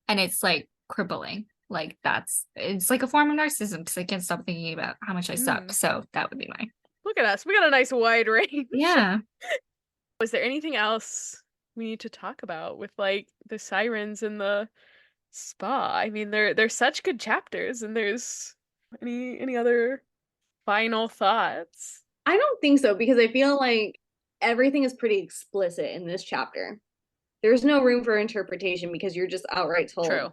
and it's like crippling. Like it's like a form of narcissism because I can't stop thinking about how much I suck. So that would be mine. Look at us. We got a nice wide range. Yeah. Was there anything else we need to talk about with like the sirens and the spa? I mean, they're such good chapters, and there's any other final thoughts? I don't think so because I feel like everything is pretty explicit in this chapter. There's no room for interpretation because you're just outright told True.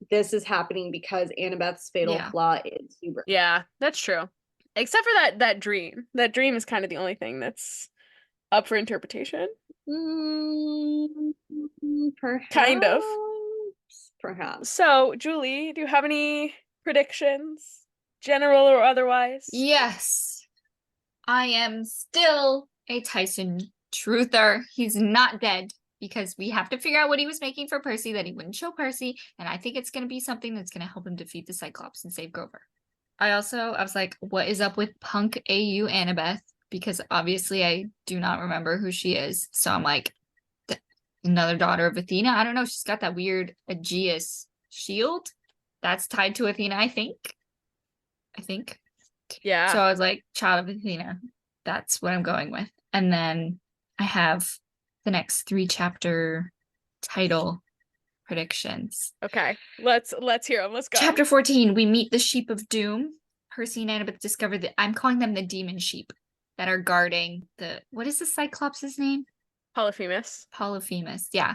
this is happening because Annabeth's fatal flaw is hubris. Yeah, that's true. Except for that dream. That dream is kind of the only thing that's up for interpretation. Perhaps. Kind of. Perhaps. So, Julie, do you have any predictions? General or otherwise? Yes. I am still a Tyson truther. He's not dead because we have to figure out what he was making for Percy that he wouldn't show Percy. And I think it's going to be something that's going to help him defeat the Cyclops and save Grover. I was like, what is up with Punk AU Annabeth? Because obviously I do not remember who she is. So I'm like, another daughter of Athena? I don't know. She's got that weird Aegeus shield that's tied to Athena, I think. Yeah. So I was like, child of Athena. That's what I'm going with. And then I have the next 3-chapter title predictions. Okay, let's hear them. Let's go. Chapter 14, we meet the Sheep of Doom. Percy and Annabeth discover that I'm calling them the demon sheep that are guarding what is the Cyclops' name? Polyphemus. Yeah.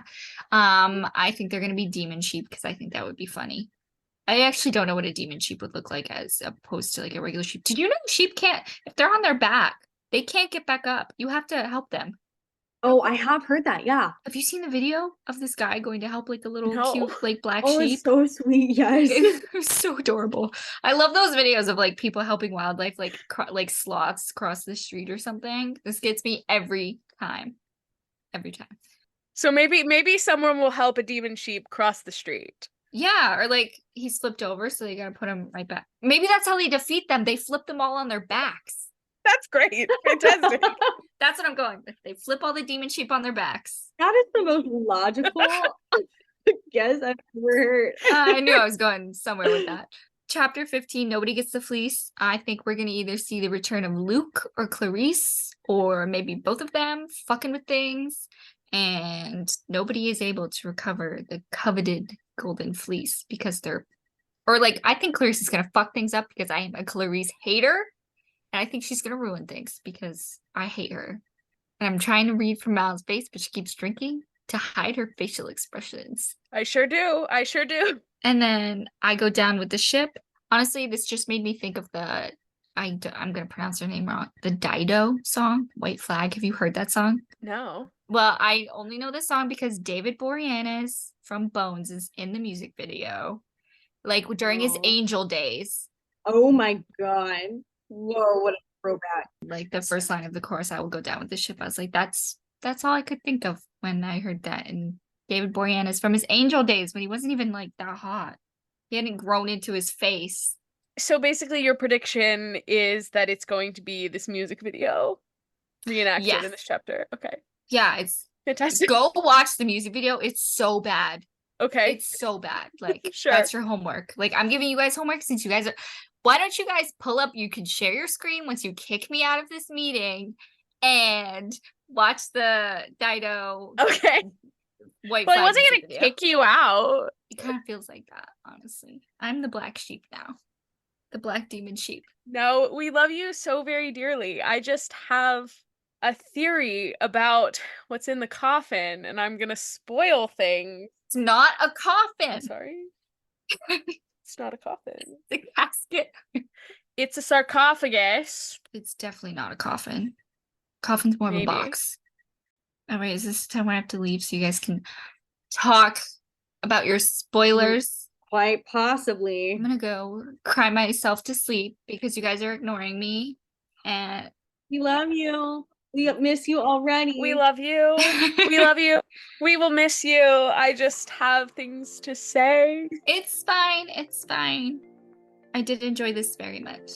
I think they're gonna be demon sheep because I think that would be funny. I actually don't know what a demon sheep would look like as opposed to like a regular sheep. Did you know sheep can't, if they're on their back, they can't get back up. You have to help them. Oh, I have heard that. Yeah. Have you seen the video of this guy going to help like a little cute like black sheep? It's so sweet. Yes. It was so adorable. I love those videos of like people helping wildlife, like sloths cross the street or something. This gets me every time. So maybe someone will help a demon sheep cross the street. Yeah, or like he's flipped over, so they gotta put him right back. Maybe that's how they defeat them. They flip them all on their backs. That's great. Fantastic. That's what I'm going with. They flip all the demon sheep on their backs. That is the most logical guess I've ever heard. I knew I was going somewhere with that. Chapter 15, nobody gets the fleece. I think we're going to either see the return of Luke or Clarice, or maybe both of them fucking with things. And nobody is able to recover the coveted golden fleece because I think Clarice is going to fuck things up because I am a Clarice hater. And I think she's going to ruin things because I hate her. And I'm trying to read from Mal's face, but she keeps drinking to hide her facial expressions. I sure do. And then I go down with the ship. Honestly, this just made me think of the I'm gonna pronounce her name wrong. The Dido song, White Flag. Have you heard that song? No. Well, I only know this song because David Boreanaz from Bones is in the music video, like during his Oh. Angel days. Oh my god. Whoa, what a throwback. Like the first line of the chorus, "I will go down with the ship." I was like, that's all I could think of when I heard that. And David Boreanaz from his Angel days when he wasn't even like that hot. He hadn't grown into his face. So basically your prediction is that it's going to be this music video reenacted in Yes. this chapter. Okay. Yeah, it's Fantastic. go watch the music video. It's so bad. Okay. It's so bad. Like Sure. that's your homework. Like I'm giving you guys homework since you guys are. Why don't you guys pull up? You can share your screen once you kick me out of this meeting, and watch the Dido Okay. White Well, I Flag wasn't music gonna video. kick you out. It kind of feels like that, honestly. I'm the black sheep now, the black demon sheep. No, we love you so very dearly. I just have a theory about what's in the coffin, and I'm gonna spoil things. It's not a I'm coffin. sorry. It's not a coffin. The casket. It's a sarcophagus. It's definitely not a coffin. Coffin's more of a Maybe. box. All right, is this the time I have to leave so you guys can talk about your spoilers? Quite possibly. I'm gonna go cry myself to sleep because you guys are ignoring me. And We love you. We miss you already. We love you. We love you. We will miss you. I just have things to say. it's fine. It's fine. I did enjoy this very much.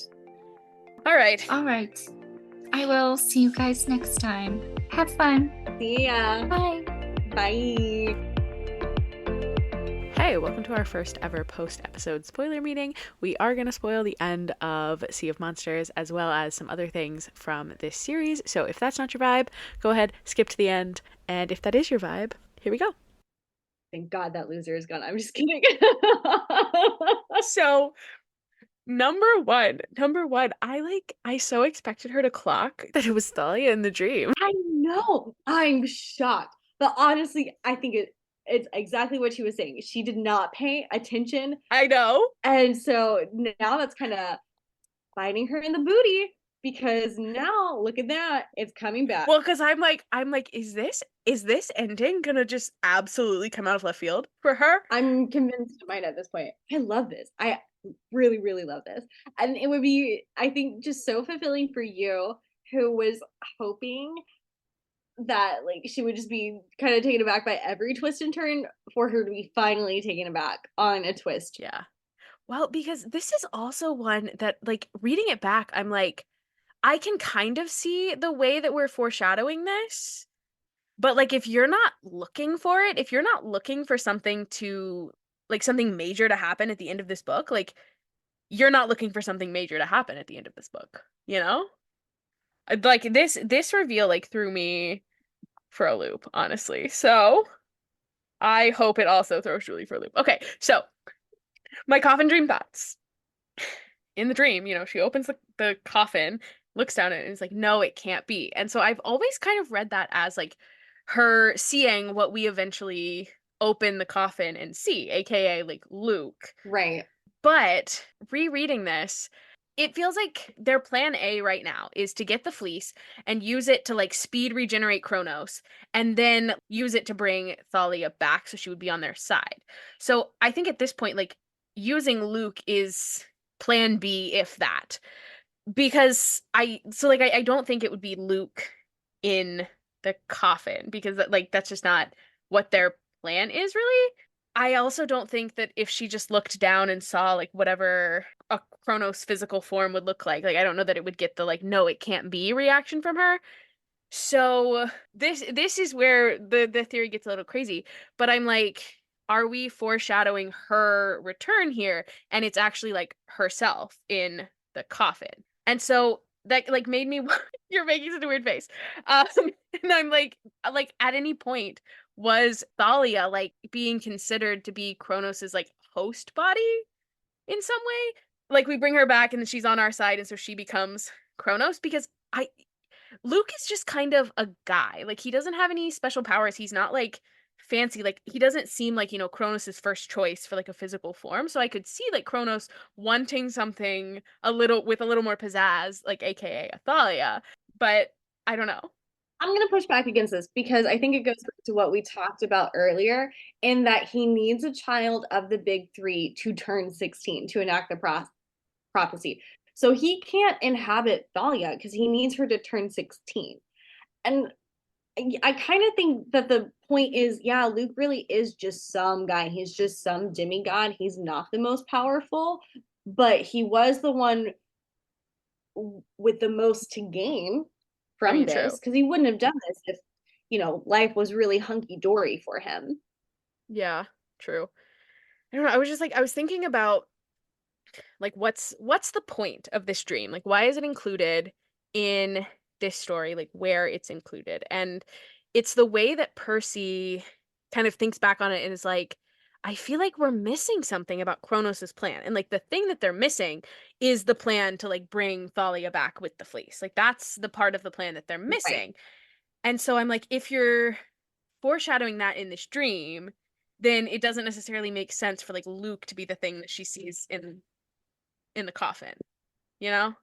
All right. All right. I will see you guys next time. Have fun. See ya. Bye. Bye. Hey, welcome to our first ever post-episode spoiler meeting. We are going to spoil the end of Sea of Monsters as well as some other things from this series. So if that's not your vibe, go ahead, skip to the end. And if that is your vibe, here we go. Thank God that loser is gone. I'm just kidding. So number one, I so expected her to clock that it was Thalia in the dream. I know. I'm shocked. But honestly, I think it's exactly what she was saying. She did not pay attention. I know. And so now that's kind of biting her in the booty because now look at that. It's coming back. Well, because I'm like, is this ending gonna just absolutely come out of left field for her? I'm convinced it might at this point. I love this. I really, really love this. And it would be, I think, just so fulfilling for you who was hoping that like she would just be kind of taken aback by every twist and turn for her to be finally taken aback on a twist. Yeah. Well, because this is also one that, like, reading it back, I'm like, I can kind of see the way that we're foreshadowing this. But, like, if you're not looking for it, if you're not looking for something to, like, something major to happen at the end of this book, like, you're not looking for something major to happen at the end of this book, you know? Like, this reveal, like, threw me for a loop, honestly. So, I hope it also throws Julie for a loop. Okay, so my coffin dream thoughts. In the dream, she opens the coffin, looks down at it, and is like, no, it can't be. And so I've always kind of read that as like her seeing what we eventually open the coffin and see, aka like Luke. Right. But rereading this, it feels like their plan A right now is to get the fleece and use it to like speed regenerate Kronos and then use it to bring Thalia back so she would be on their side. So I think at this point, like, using Luke is plan B, if that. Because I don't think it would be Luke in the coffin because that's just not what their plan is really. I also don't think that if she just looked down and saw like whatever a Kronos physical form would look like I don't know that it would get the like, no, it can't be reaction from her. So this is where the theory gets a little crazy, but I'm like, are we foreshadowing her return here and it's actually like herself in the coffin? And so that like made me you're making such a weird face. And I'm like at any point was Thalia like being considered to be Kronos's like host body in some way? Like we bring her back and she's on our side and so she becomes Kronos because Luke is just kind of a guy. Like he doesn't have any special powers. He's not like fancy. Like, he doesn't seem like, Kronos' first choice for like a physical form. So I could see like Kronos wanting something with a little more pizzazz, like AKA Athalia. But I don't know. I'm going to push back against this because I think it goes back to what we talked about earlier, in that he needs a child of the big three to turn 16 to enact the prophecy. So he can't inhabit Thalia because he needs her to turn 16. And I kind of think that the point is, yeah, Luke really is just some guy. He's just some demigod. He's not the most powerful, but he was the one with the most to gain from this, because he wouldn't have done this if, life was really hunky-dory for him. Yeah, true. I don't know. I was thinking about like what's the point of this dream? Like, why is it included in this story? Like, where it's included? And it's the way that Percy kind of thinks back on it and is like, I feel like we're missing something about Kronos' plan. And like the thing that they're missing is the plan to like bring Thalia back with the fleece. Like, that's the part of the plan that they're missing. Right. And so I'm like, if you're foreshadowing that in this dream, then it doesn't necessarily make sense for like Luke to be the thing that she sees in the coffin, But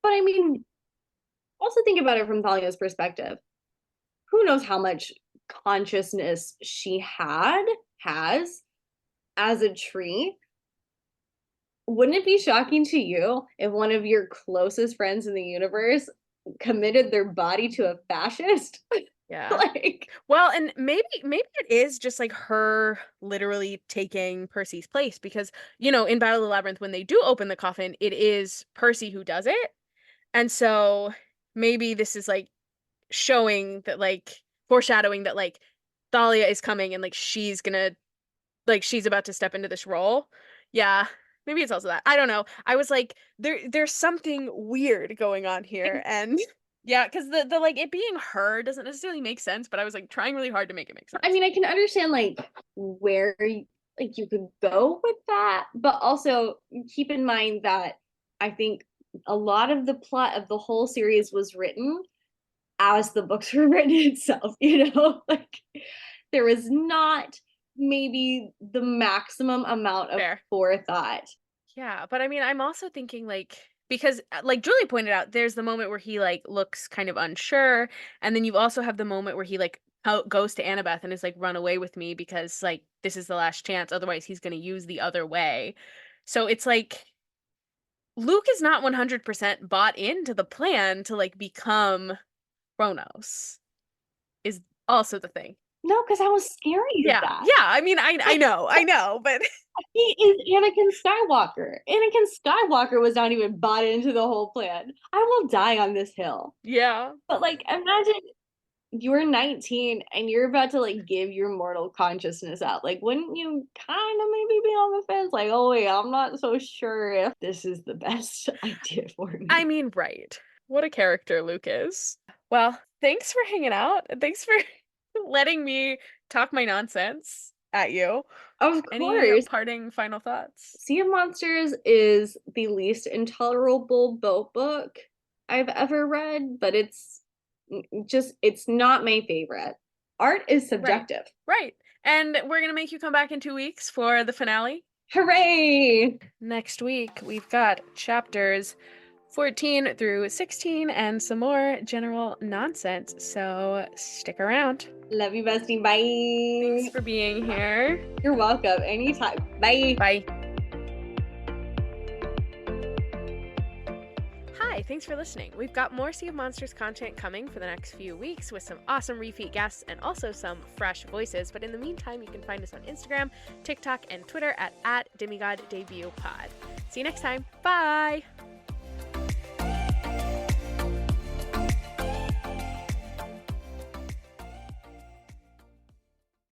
I mean, also think about it from Thalia's perspective. Who knows how much consciousness she has as a tree? Wouldn't it be shocking to you if one of your closest friends in the universe committed their body to a fascist? Yeah. Well, and maybe it is just like her literally taking Percy's place, because, in Battle of the Labyrinth, when they do open the coffin, it is Percy who does it. And so maybe this is like showing that, like, foreshadowing that like Thalia is coming and like she's about to step into this role. Yeah. Maybe it's also that. I don't know. I was like, there's something weird going on here. And yeah, because the like it being her doesn't necessarily make sense, but I was like trying really hard to make it make sense. I mean, I can understand like where like you could go with that, but also keep in mind that I think a lot of the plot of the whole series was written as the books were written itself, like there was not maybe the maximum amount of forethought. Yeah, but I mean, I'm also thinking like, because like Julie pointed out, there's the moment where he like looks kind of unsure, and then you also have the moment where he like goes to Annabeth and is like, run away with me because like this is the last chance, otherwise he's going to use the other way. So it's like Luke is not 100% bought into the plan to like become Kronos, is also the thing. No, because how scary is Yeah, that? yeah. I mean, I know, but he is Anakin Skywalker. Anakin Skywalker was not even bought into the whole plan. I will die on this hill. Yeah. But like, imagine you're 19 and you're about to like give your mortal consciousness up. Like, wouldn't you kind of maybe be on the fence? Like, oh wait, I'm not so sure if this is the best idea for me. I mean, right. What a character Luke is. Well, thanks for hanging out. Thanks for letting me talk my nonsense at you. Of course. Any parting final thoughts? Sea of Monsters is the least intolerable boat book I've ever read, but it's not my favorite. Art is subjective. Right. And we're going to make you come back in 2 weeks for the finale. Hooray! Next week, we've got chapters 14 through 16 and some more general nonsense. So stick around. Love you, bestie. Bye. Thanks for being here. You're welcome. Anytime. Bye. Bye. Hi, thanks for listening. We've got more Sea of Monsters content coming for the next few weeks with some awesome repeat guests and also some fresh voices. But in the meantime, you can find us on Instagram, TikTok, and Twitter at DemigodDebutPod. See you next time. Bye!